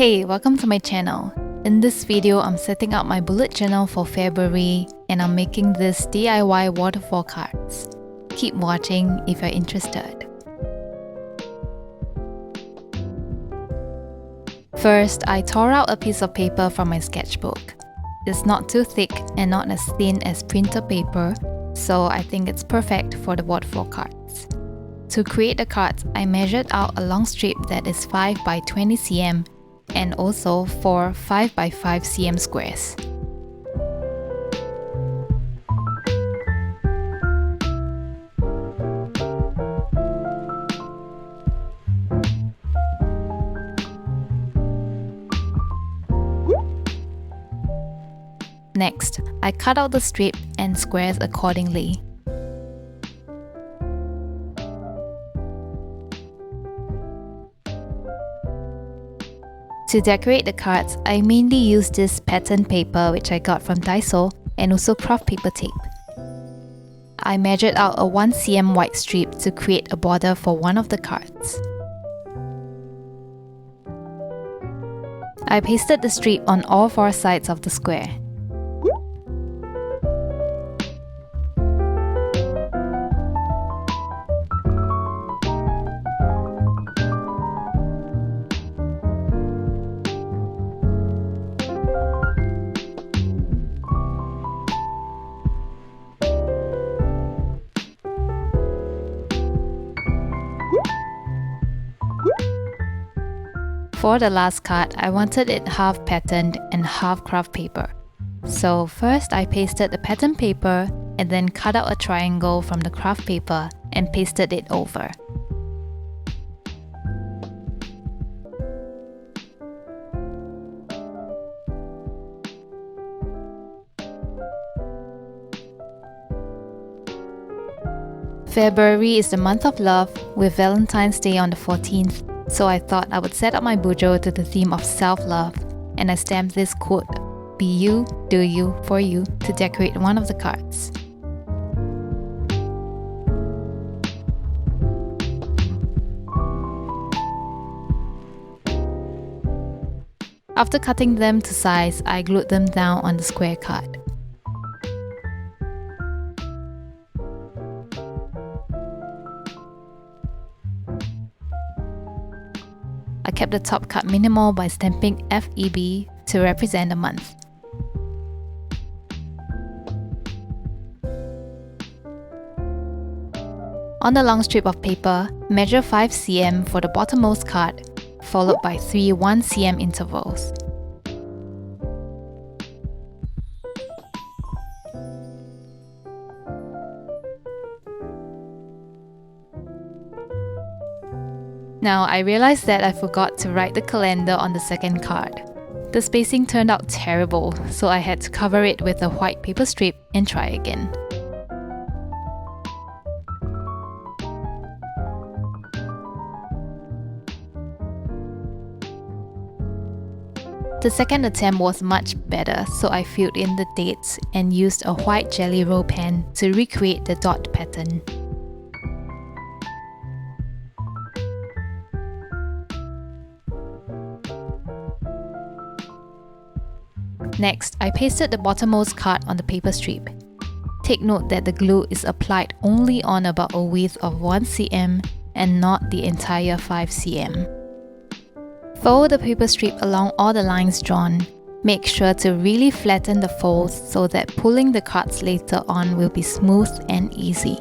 Hey, welcome to my channel. In this video, I'm setting up my bullet journal for February and I'm making this DIY waterfall cards. Keep watching if you're interested. First, I tore out a piece of paper from my sketchbook. It's not too thick and not as thin as printer paper, so I think it's perfect for the waterfall cards. To create the cards, I measured out a long strip that is 5 by 20 cm and also 4 5 by 5 cm squares. Next, I cut out the strip and squares accordingly. To decorate the cards, I mainly use this pattern paper which I got from Daiso and also craft paper tape. I measured out a 1 cm white strip to create a border for one of the cards. I pasted the strip on all 4 sides of the square. For the last card, I wanted it half patterned and half craft paper. So first I pasted the pattern paper and then cut out a triangle from the craft paper and pasted it over. February is the month of love, with Valentine's Day on the 14th. So I thought I would set up my Bujo to the theme of self-love, and I stamped this quote, "Be you, do you, for you," to decorate one of the cards. After cutting them to size, I glued them down on the square card. I kept the top cut minimal by stamping FEB to represent the month. On the long strip of paper, measure 5 cm for the bottommost card, followed by 3 1 cm intervals. Now, I realized that I forgot to write the calendar on the second card. The spacing turned out terrible, so I had to cover it with a white paper strip and try again. The second attempt was much better, so I filled in the dates and used a white jelly roll pen to recreate the dot pattern. Next, I pasted the bottommost card on the paper strip. Take note that the glue is applied only on about a width of 1 cm and not the entire 5 cm. Fold the paper strip along all the lines drawn. Make sure to really flatten the folds so that pulling the cards later on will be smooth and easy.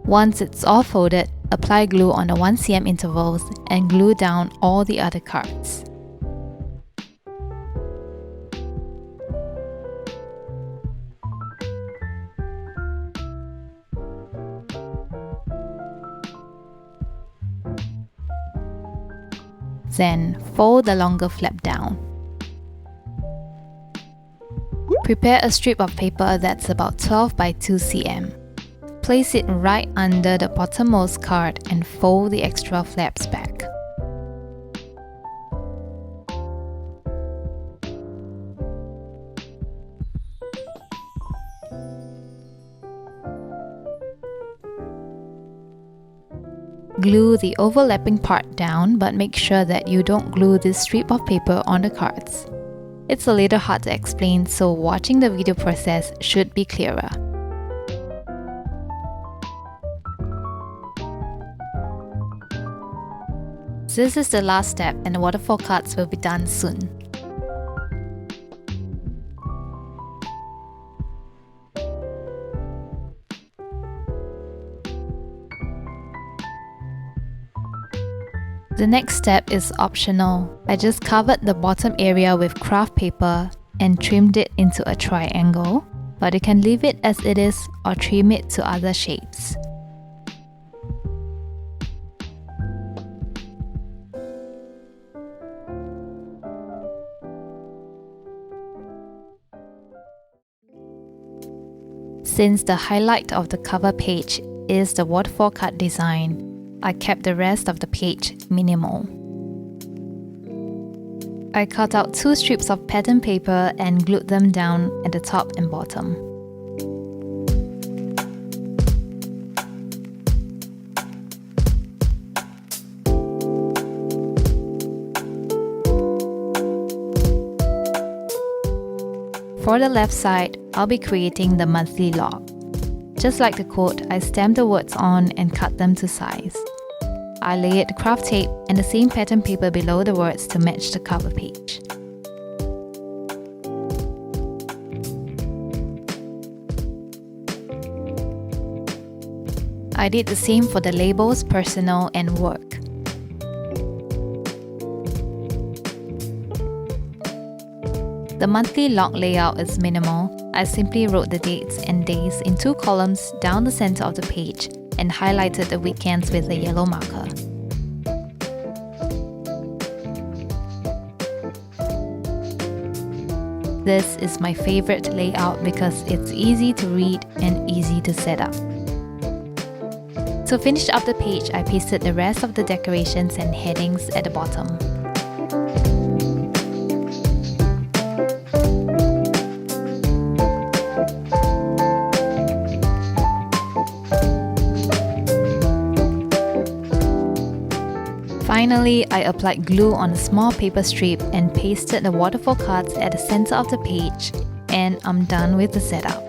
Once it's all folded, apply glue on the 1 cm intervals and glue down all the other cards. Then, fold the longer flap down. Prepare a strip of paper that's about 12 by 2 cm. Place it right under the bottommost card and fold the extra flaps back. Glue the overlapping part down, but make sure that you don't glue this strip of paper on the cards. It's a little hard to explain, so watching the video process should be clearer. This is the last step, and the waterfall cards will be done soon. The next step is optional. I just covered the bottom area with craft paper and trimmed it into a triangle, but you can leave it as it is or trim it to other shapes. Since the highlight of the cover page is the waterfall card design, I kept the rest of the page minimal. I cut out 2 strips of pattern paper and glued them down at the top and bottom. For the left side, I'll be creating the monthly log. Just like the quote, I stamped the words on and cut them to size. I layered the craft tape and the same pattern paper below the words to match the cover page. I did the same for the labels, personal, and work. The monthly log layout is minimal. I simply wrote the dates and days in 2 columns down the center of the page and highlighted the weekends with a yellow marker. This is my favorite layout because it's easy to read and easy to set up. To finish up the page, I pasted the rest of the decorations and headings at the bottom. Finally, I applied glue on a small paper strip and pasted the waterfall cards at the center of the page, and I'm done with the setup.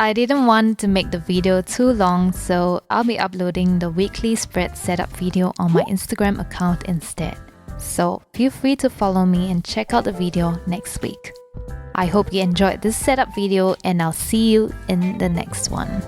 I didn't want to make the video too long, so I'll be uploading the weekly spread setup video on my Instagram account instead. So feel free to follow me and check out the video next week. I hope you enjoyed this setup video, and I'll see you in the next one.